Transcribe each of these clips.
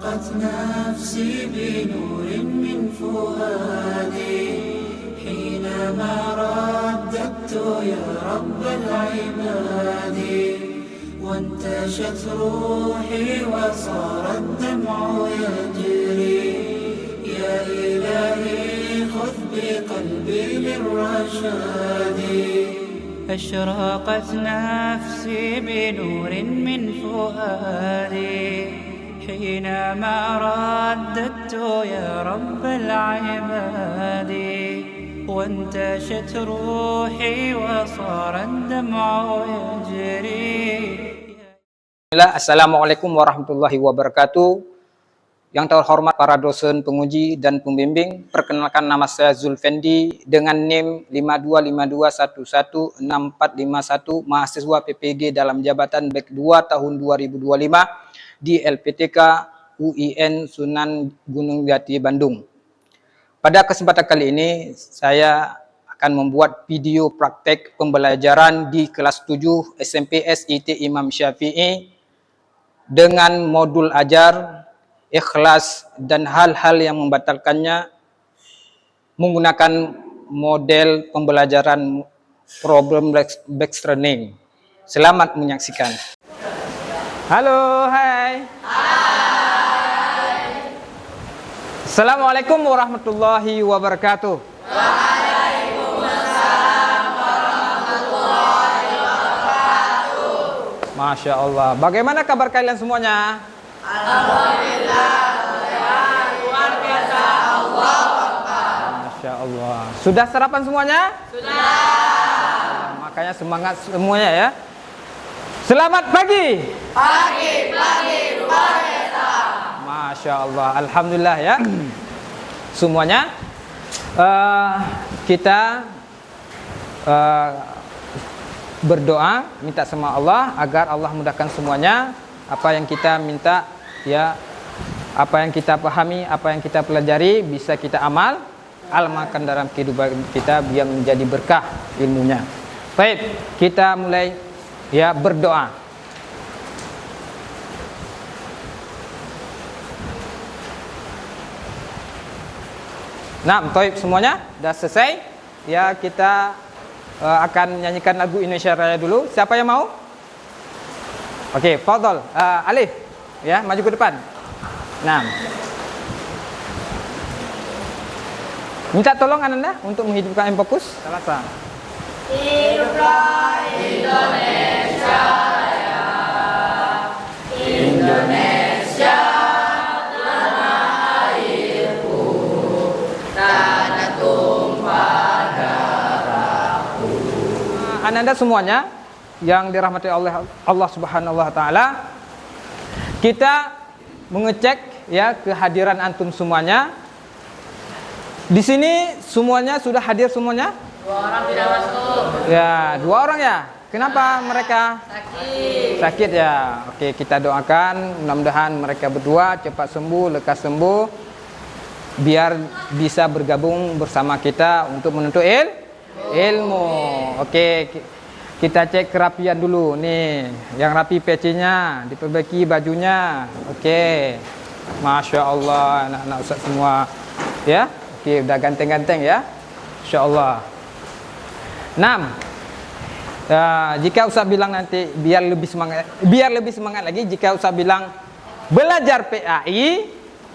أشرقت نفسي بنور من فؤادي حينما رددت يا رب العباد وانتشت روحي وصار الدمع يجري يا إلهي خذ بقلبي للرشاد أشرقت نفسي بنور من فؤادي حينما رددت يا رب العباد وانتشت روحي وصار الدمع يجري. Assalamualaikum warahmatullahi wabarakatuh. Yang terhormat para dosen, penguji, dan pembimbing, perkenalkan nama saya Zulfendi dengan NIM 5252116451, mahasiswa PPG dalam jabatan BEK 2 tahun 2025 di LPTK UIN Sunan Gunung Jati, Bandung. Pada kesempatan kali ini, saya akan membuat video praktek pembelajaran di kelas 7 SMP SIT Imam Syafi'i dengan modul ajar, ikhlas, dan hal-hal yang membatalkannya menggunakan model pembelajaran problem based learning. Selamat menyaksikan. Halo, hai. Hai. Assalamualaikum warahmatullahi wabarakatuh. Waalaikumsalam warahmatullahi wabarakatuh. Masya Allah. Bagaimana kabar kalian semuanya? Alhamdulillah, luar biasa. Allah Akbar. Masya Allah. Sudah sarapan semuanya? Sudah. Makanya semangat semuanya ya. Selamat pagi. Pagi luar biasa. Masya Allah. Alhamdulillah ya. Semuanya kita berdoa minta sama Allah agar Allah mudahkan semuanya apa yang kita minta ya, apa yang kita pahami, apa yang kita pelajari bisa kita amalkan dalam kehidupan kita biar menjadi berkah ilmunya. Baik, kita mulai ya berdoa. Nah, baik semuanya sudah selesai. Ya, kita akan menyanyikan lagu Indonesia Raya dulu. Siapa yang mau? Oke, fadhol. Alif, ya, maju ke depan. Nah, minta tolong Ananda untuk menghidupkan fokus. Salasa. Hiduplah Indonesia Raya, Indonesia tanah airku, tanah tumpah darahku. Ananda semuanya yang dirahmati oleh Allah Subhanahu wa taala, kita mengecek ya kehadiran antum semuanya. Di sini semuanya sudah hadir semuanya? 2 orang tidak masuk. Ya, 2 orang ya. Kenapa mereka? Sakit ya. Oke, kita doakan mudah-mudahan mereka berdua cepat sembuh, lekas sembuh, biar bisa bergabung bersama kita untuk menuntut ilmu. Oke, kita cek kerapian dulu nih, yang rapi pecinya, diperbaiki bajunya. Oke, Masya Allah anak-anak ustaz semua ya. Oke, udah ganteng-ganteng ya, Insya Allah. 6. Jika ustaz bilang nanti biar lebih semangat lagi, jika ustaz bilang belajar PAI,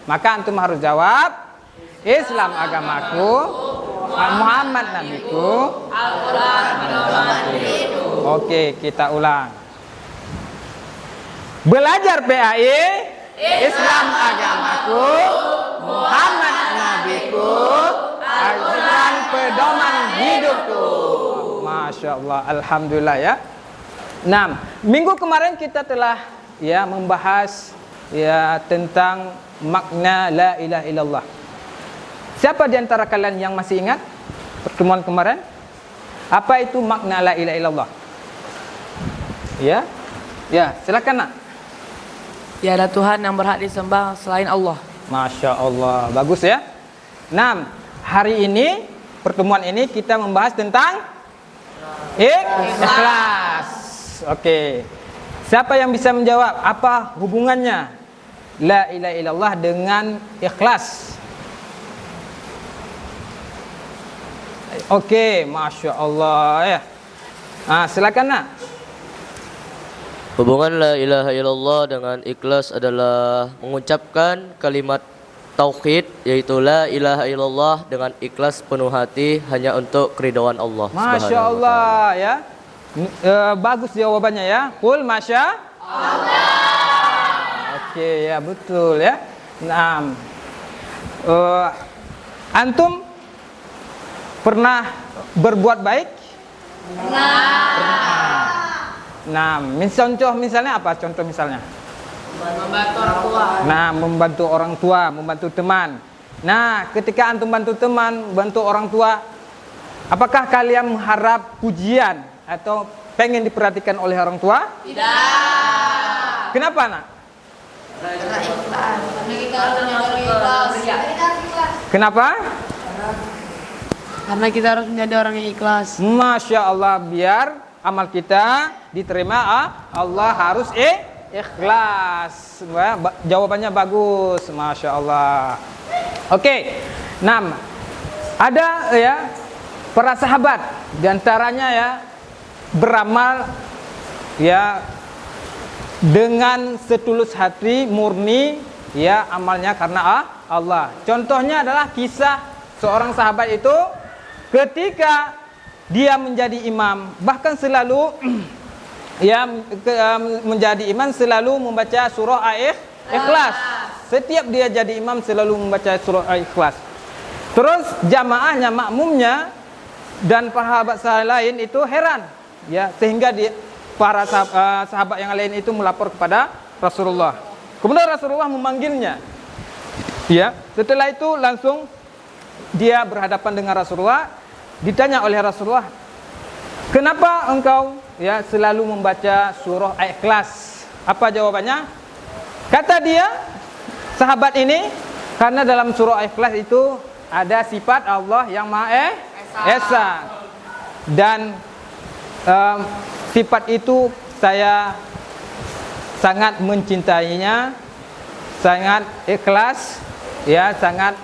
maka antum harus jawab Islam agamaku, Muhammad nabiku, Al-Quran pedomanku. Oke, kita ulang. Belajar PAI, Islam agamaku, Muhammad nabiku, Al-Quran pedoman hidupku. Masya Allah, alhamdulillah ya. 6. Minggu kemarin kita telah ya membahas ya tentang makna la ilaha illallah. Siapa di antara kalian yang masih ingat pertemuan kemarin? Apa itu makna la ilaha illallah? Ya? Ya, silakan nak. Tiada Tuhan yang berhak disembah selain Allah. Masya Allah, bagus ya. 6. Hari ini, pertemuan ini kita membahas tentang ikhlas. Oke. Siapa yang bisa menjawab apa hubungannya la ilaha illallah dengan ikhlas. Okey, Masya Allah ya. Silakan nak. Hubungan la ilaha illallah dengan ikhlas adalah mengucapkan kalimat tauhid, yaitu la ilaha illallah dengan ikhlas penuh hati hanya untuk keridhaan Allah. Masya Allah ya. Bagus jawabannya ya. Qul Masya Allah. Okey ya, betul ya. Nah, antum pernah berbuat baik? Nah, misalnya apa? Contoh misalnya? Membantu orang tua. Nah, membantu orang tua, membantu teman. Nah, ketika antum bantu teman, bantu orang tua, apakah kalian mengharap pujian atau pengen diperhatikan oleh orang tua? Tidak. Kenapa, nak? Kenapa? Karena kita harus menjadi orang yang ikhlas. Masya Allah, biar amal kita diterima Allah harus ikhlas. Jawabannya bagus, Masya Allah. Oke, ada ya para sahabat, diantaranya ya beramal ya dengan setulus hati, murni ya amalnya karena Allah. Contohnya adalah kisah seorang sahabat itu ketika dia menjadi imam, bahkan selalu menjadi imam selalu membaca surah Ikhlas. Setiap dia jadi imam selalu membaca surah Ikhlas. Terus jamaahnya, makmumnya dan para sahabat lain itu heran ya, sehingga para sahabat yang lain itu melapor kepada Rasulullah. Kemudian Rasulullah memanggilnya. Ya, setelah itu langsung dia berhadapan dengan Rasulullah. Ditanya oleh Rasulullah, kenapa engkau ya selalu membaca surah Ikhlas? Apa jawabannya? Kata dia, sahabat ini, karena dalam surah Ikhlas itu ada sifat Allah yang Maha Esa. Dan sifat itu saya sangat mencintainya, sangat ikhlas, ya sangat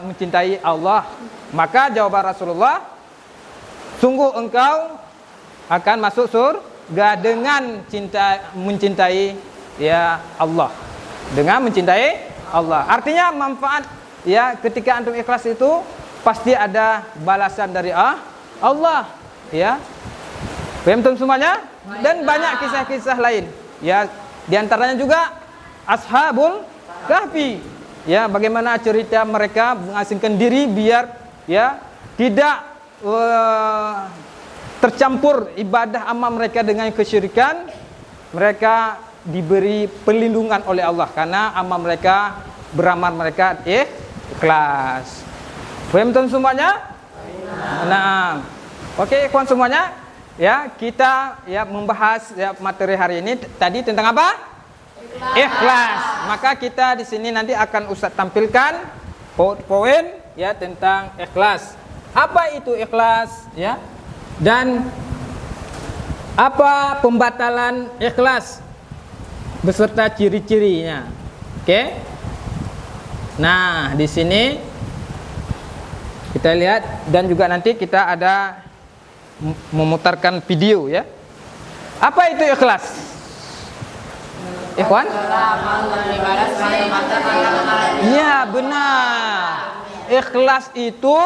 mencintai Allah. Maka jawaban Rasulullah, sungguh engkau akan masuk surga dengan mencintai ya Allah, dengan mencintai Allah. Artinya manfaat ya ketika antum ikhlas itu pasti ada balasan dari Allah ya. Paham teman semuanya? Dan banyak kisah-kisah lain ya, diantaranya juga Ashabul Kahfi ya, bagaimana cerita mereka mengasingkan diri biar ya tidak tercampur ibadah amal mereka dengan kesyirikan. Mereka diberi perlindungan oleh Allah karena amal mereka, beramal mereka ikhlas. Paham teman semuanya? Nah, oke kawan semuanya ya, kita ya membahas ya materi hari ini tadi tentang apa? Ikhlas. Maka kita di sini nanti akan Ustaz tampilkan poin ya tentang ikhlas. Apa itu ikhlas ya? Dan apa pembatalan ikhlas beserta ciri-cirinya. Oke? Nah, di sini kita lihat dan juga nanti kita ada memutarkan video ya. Apa itu ikhlas? Ikhwan? Ya, benar. Ikhlas itu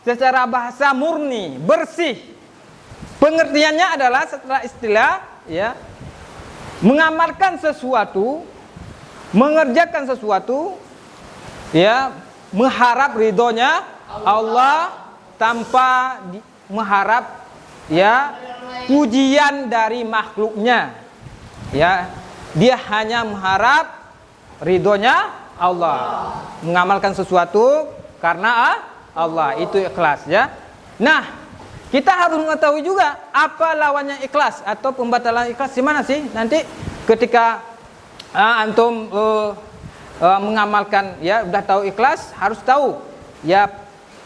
secara bahasa murni, bersih. Pengertiannya adalah setelah istilah ya, mengamalkan sesuatu, mengerjakan sesuatu ya, mengharap ridhonya Allah tanpa mengharap ya pujian dari makhluknya. Ya, dia hanya mengharap ridhonya Allah, mengamalkan sesuatu karena Allah, itu ikhlas ya. Nah, kita harus mengetahui juga apa lawannya ikhlas atau pembatalan ikhlas di mana sih? Nanti ketika antum mengamalkan ya, udah tahu ikhlas, harus tahu ya,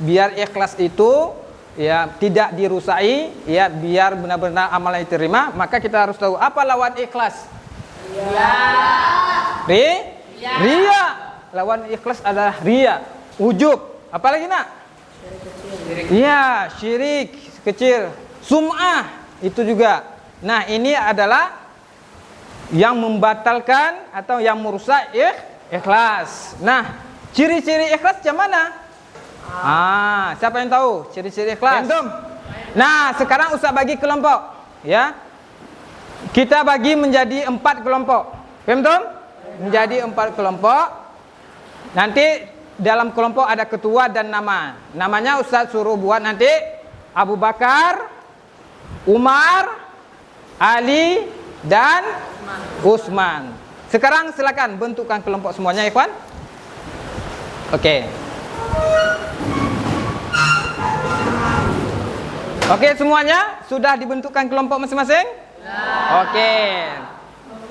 biar ikhlas itu ya tidak dirusai ya, biar benar-benar amalnya diterima, maka kita harus tahu apa lawan ikhlas. Ria. Lawan ikhlas adalah ria. Ujub. Apalagi nak? Iya, syirik kecil. Sum'ah itu juga. Nah, ini adalah yang membatalkan atau yang merusak ikhlas. Nah, ciri-ciri ikhlas macam mana? Siapa yang tahu ciri-ciri ikhlas? Nah, sekarang Ustaz bagi kelompok, ya. Kita bagi menjadi 4 kelompok. Faham tak? Menjadi 4 kelompok. Nanti dalam kelompok ada ketua dan nama. Namanya Ustaz suruh buat nanti Abu Bakar, Umar, Ali dan Utsman. Sekarang silakan bentukkan kelompok semuanya, ikhwan. Okey. Okey, semuanya sudah dibentukkan kelompok masing-masing? Okey.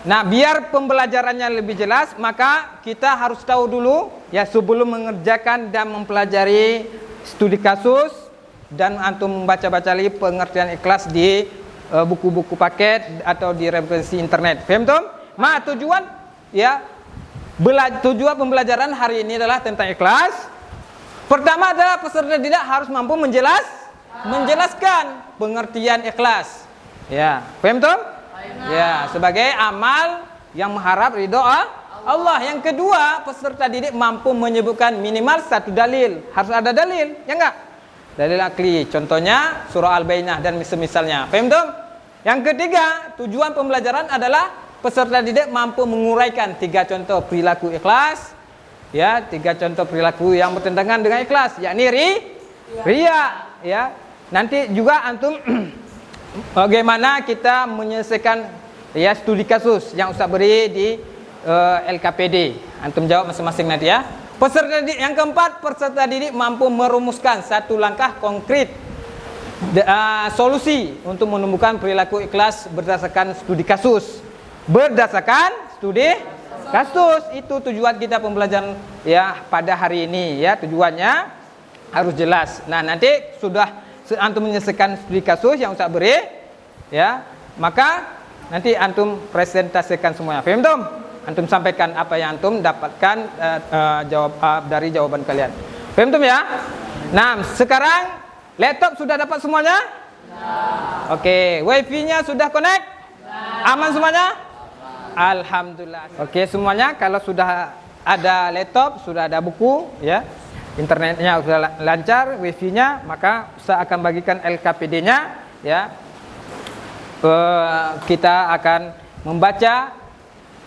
Nah, biar pembelajarannya lebih jelas, maka kita harus tahu dulu ya sebelum mengerjakan dan mempelajari studi kasus dan antum membaca-baca lagi pengertian ikhlas di buku-buku paket atau di referensi internet. Faham tuh? Tujuan ya tujuan pembelajaran hari ini adalah tentang ikhlas. Pertama adalah peserta didik harus mampu menjelaskan pengertian ikhlas. Ya, paham tuh? Ya, sebagai amal yang mengharap ridho Allah. Yang kedua, peserta didik mampu menyebutkan minimal 1 dalil. Harus ada dalil, ya enggak? Dalil akli. Contohnya surah Al-Bayyinah dan misalnya. Paham tuh? Yang ketiga, tujuan pembelajaran adalah peserta didik mampu menguraikan 3 contoh perilaku ikhlas. Ya, 3 contoh perilaku yang bertentangan dengan ikhlas, yakni ria, ya. Nanti juga antum bagaimana kita menyelesaikan ya studi kasus yang Ustaz beri di LKPD. Antum jawab masing-masing nanti ya. Peserta didik yang keempat, peserta didik mampu merumuskan 1 langkah konkret solusi untuk menemukan perilaku ikhlas berdasarkan studi kasus. Itu tujuan kita pembelajaran ya pada hari ini ya, tujuannya harus jelas. Nah, nanti sudah antum menyelesaikan studi kasus yang Ustaz beri ya, maka nanti antum presentasikan semuanya. Faham tuh? Antum sampaikan apa yang antum dapatkan dari jawaban kalian. Faham tuh ya? Nah, sekarang laptop sudah dapat semuanya? Oke, wifi-nya sudah connect? Aman semuanya? Alhamdulillah. Oke, semuanya kalau sudah ada laptop, sudah ada buku ya, internetnya sudah lancar, wifi-nya, maka saya akan bagikan LKPD-nya ya. Kita akan membaca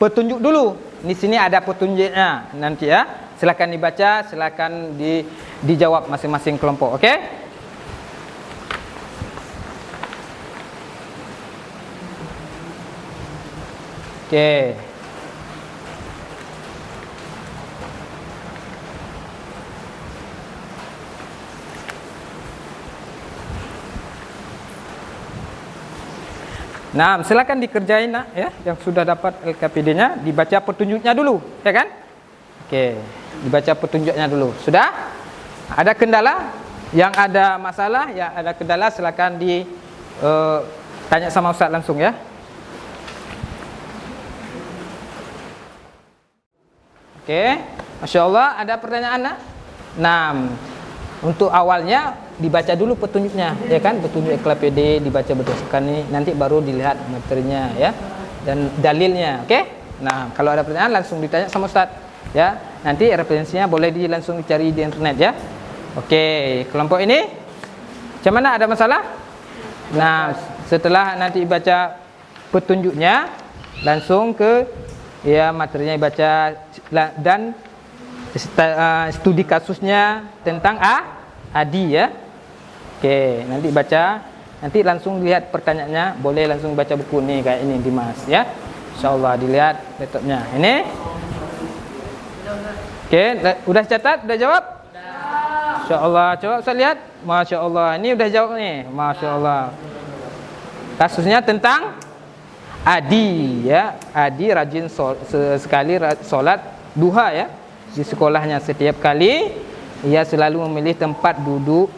petunjuk dulu. Di sini ada petunjuknya nanti ya. Silakan dibaca, silakan dijawab masing-masing kelompok. Oke? Oke. Nah, silakan dikerjain nak ya, yang sudah dapat LKPD-nya, dibaca petunjuknya dulu, ya kan? Oke, dibaca petunjuknya dulu. Sudah? Ada kendala? Yang ada masalah, ya ada kendala silakan tanya sama Ustaz langsung ya. Oke, Masya Allah, ada pertanyaan nak? Nah, untuk awalnya dibaca dulu petunjuknya, ya kan? Petunjuk LKPD dibaca berdasarkan ini, nanti baru dilihat materinya ya dan dalilnya. Oke? Nah, kalau ada pertanyaan langsung ditanya sama Ustaz ya. Nanti referensinya boleh langsung dicari di internet ya. Oke, kelompok ini macam mana, ada masalah? Nah, setelah nanti baca petunjuknya langsung ke ya materinya dibaca dan studi kasusnya tentang Adi ya. Oke, nanti baca, nanti langsung lihat pertanyaannya, boleh langsung baca buku nih kayak ini Dimas ya. Insyaallah dilihat laptopnya. Ini. Oke, udah catat, udah jawab? Udah. Insyaallah, coba saya lihat. Masya-Allah, ini udah jawab nih. Masya-Allah. Kasusnya tentang Adi ya. Adi rajin sekali sholat duha ya. Di sekolahnya setiap kali ia selalu memilih tempat duduk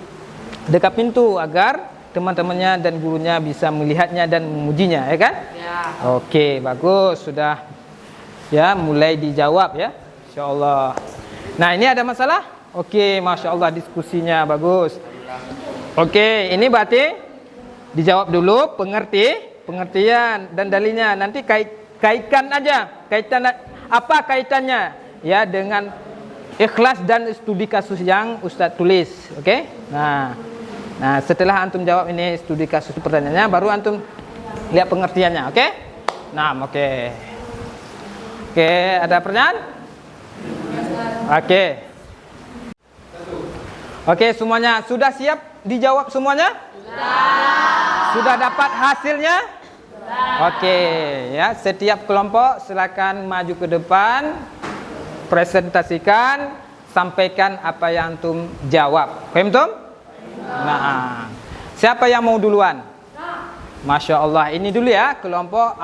dekat pintu agar teman-temannya dan gurunya bisa melihatnya dan memujinya, ya kan? Ya. Oke, bagus, sudah ya mulai dijawab ya, insyaallah. Nah, ini ada masalah? Oke, masya Allah diskusinya bagus. Oke, ini berarti dijawab dulu pengertian dan dalilnya. Nanti kaitkan aja, apa kaitannya ya dengan ikhlas dan studi kasus yang Ustadz tulis. Oke? Nah, setelah antum jawab ini studi kasus pertanyaannya, baru antum lihat pengertiannya. Oke? Nah, oke. Oke, ada pertanyaan? Oke. Oke, semuanya sudah siap dijawab semuanya? Sudah dapat hasilnya? Oke, ya, setiap kelompok silakan maju ke depan, presentasikan, sampaikan apa yang antum jawab. Paham tum? Nah, siapa yang mau duluan? Masya Allah, ini dulu ya, kelompok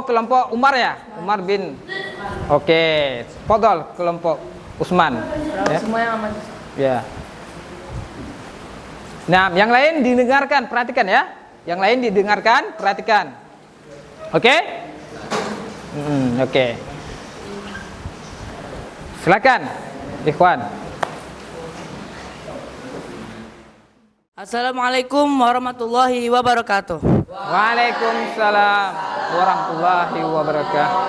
kelompok Umar ya, Umar bin. Oke, fadhal kelompok Usman. Ya. Semua yang aman. Ya. Nah, yang lain didengarkan, perhatikan ya. Yang lain didengarkan, perhatikan. Oke? Oke. Silakan, ikhwan. Assalamualaikum warahmatullahi wabarakatuh. Waalaikumsalam warahmatullahi wabarakatuh.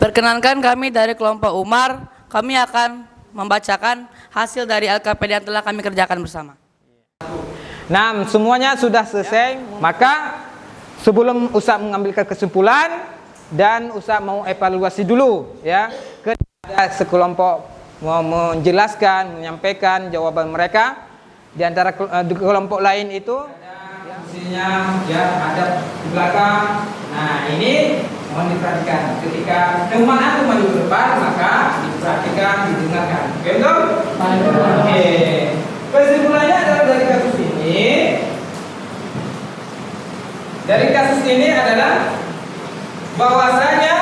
Perkenankan kami dari kelompok Umar, kami akan membacakan hasil dari LKPD yang telah kami kerjakan bersama. Nah, semuanya sudah selesai. Maka sebelum Ustaz mengambil kesimpulan dan Ustaz mau evaluasi dulu ya, ada sekelompok mau menjelaskan, menyampaikan jawaban mereka. Di antara kelompok lain itu kursinya ya ada di belakang. Nah, ini mohon diperhatikan. Ketika teman aku maju ke depan, maka diperhatikan, didengarkan. Betul? Oke. Kesimpulannya adalah dari kasus ini. Dari kasus ini adalah bahwasanya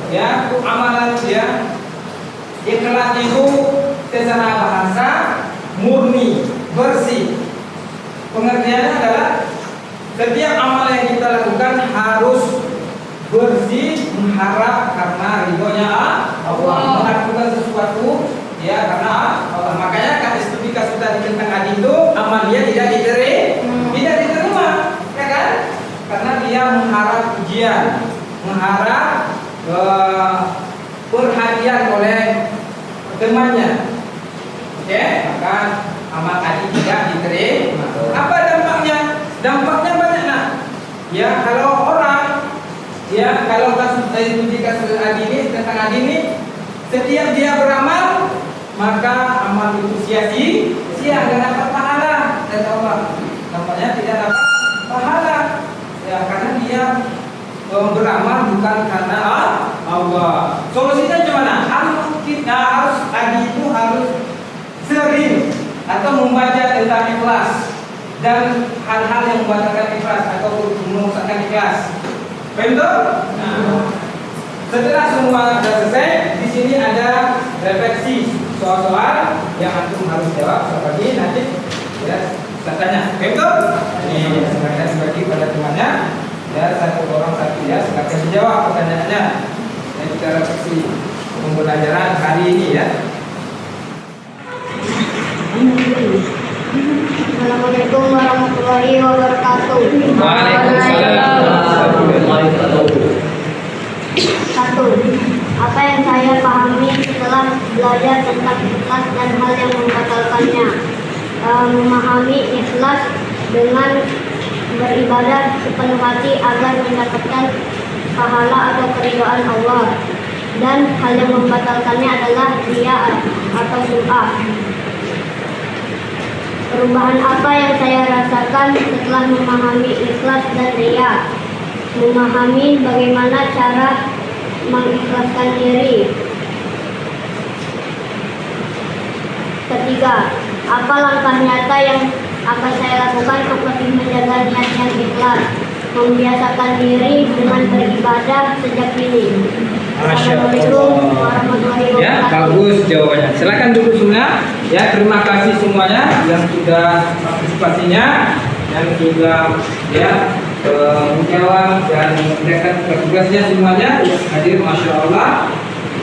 ya amalan dia ikhlas itu secara bahasa murni, bersih. Pengertiannya adalah setiap amal yang kita lakukan harus bersih, mengharap karena ridhonya Allah. Melakukan sesuatu ya karena Allah. Makanya studi kasus tadi tentang Adi itu amalnya tidak diterima, ya kan? Karena dia mengharap ujian, mengharap perhatian oleh temannya. Oke, maka amal tadi tidak diterima. Apa dampaknya? Dampaknya banyak nak. Ya, kalau orang, ya kalau kasus studi kasus Adi ini tentang Adi ini, setiap dia beramal, maka amal itu sia-sia, tidak dapat pahala. Kata Allah, dampaknya tidak dapat pahala. Ya, karena dia beramal bukan karena Allah. Solusinya gimana? Harus Adi itu harus sering atau membaca tentang ikhlas dan hal-hal yang membatalkan ikhlas atau merusakkan ikhlas. Betul? Nah, setelah semua sudah selesai, di sini ada refleksi soal-soal yang antum harus jawab seperti nanti ya saya tanya. Betul? Ini silakan bagi pada temannya ya, satu orang satu ya, silakan dijawab pertanyaannya. Yang kita refleksi pembelajaran hari ini ya. Assalamualaikum warahmatullahi wabarakatuh. Waalaikumsalam. Satu, apa yang saya pahami setelah belajar tentang ikhlas dan hal yang membatalkannya? Memahami ikhlas dengan beribadah sepenuh hati agar mendapatkan pahala atau keridhaan Allah, dan hal yang membatalkannya adalah riya atau sum'ah. Perubahan apa yang saya rasakan setelah memahami ikhlas dan riya? Memahami bagaimana cara mengikhlaskan diri. Ketiga, apa langkah nyata yang akan saya lakukan untuk lebih menjaga niat yang ikhlas, membiasakan diri dengan beribadah sejak dini. Assalamualaikum warahmatullahi wabarakatuh. Ya, bagus jawabannya. Silakan duduk semua. Ya, terima kasih semuanya yang sudah partisipasinya, yang sudah ya menjawab dan mengerjakan tugasnya semuanya. Hadir, masya Allah.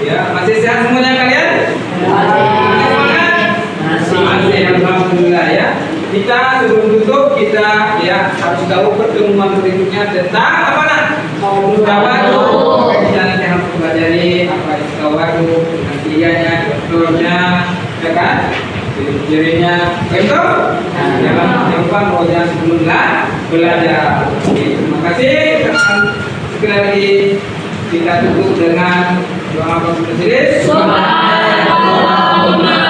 Ya, masih sehat semuanya kalian? Masih, alhamdulillah ya. Kita sebelum tutup kita ya harus tahu pertemuan berikutnya tentang apa nak? Tawadu. Kita nanti harus pelajari apa itu tawadu, nantinya, contohnya, ya kan? Ciri-cirinya, betul? Jangan lupa bahwa sebelumnya belajar. Terima kasih. Sekali lagi kita tutup dengan doa bersertis. Subhanallah.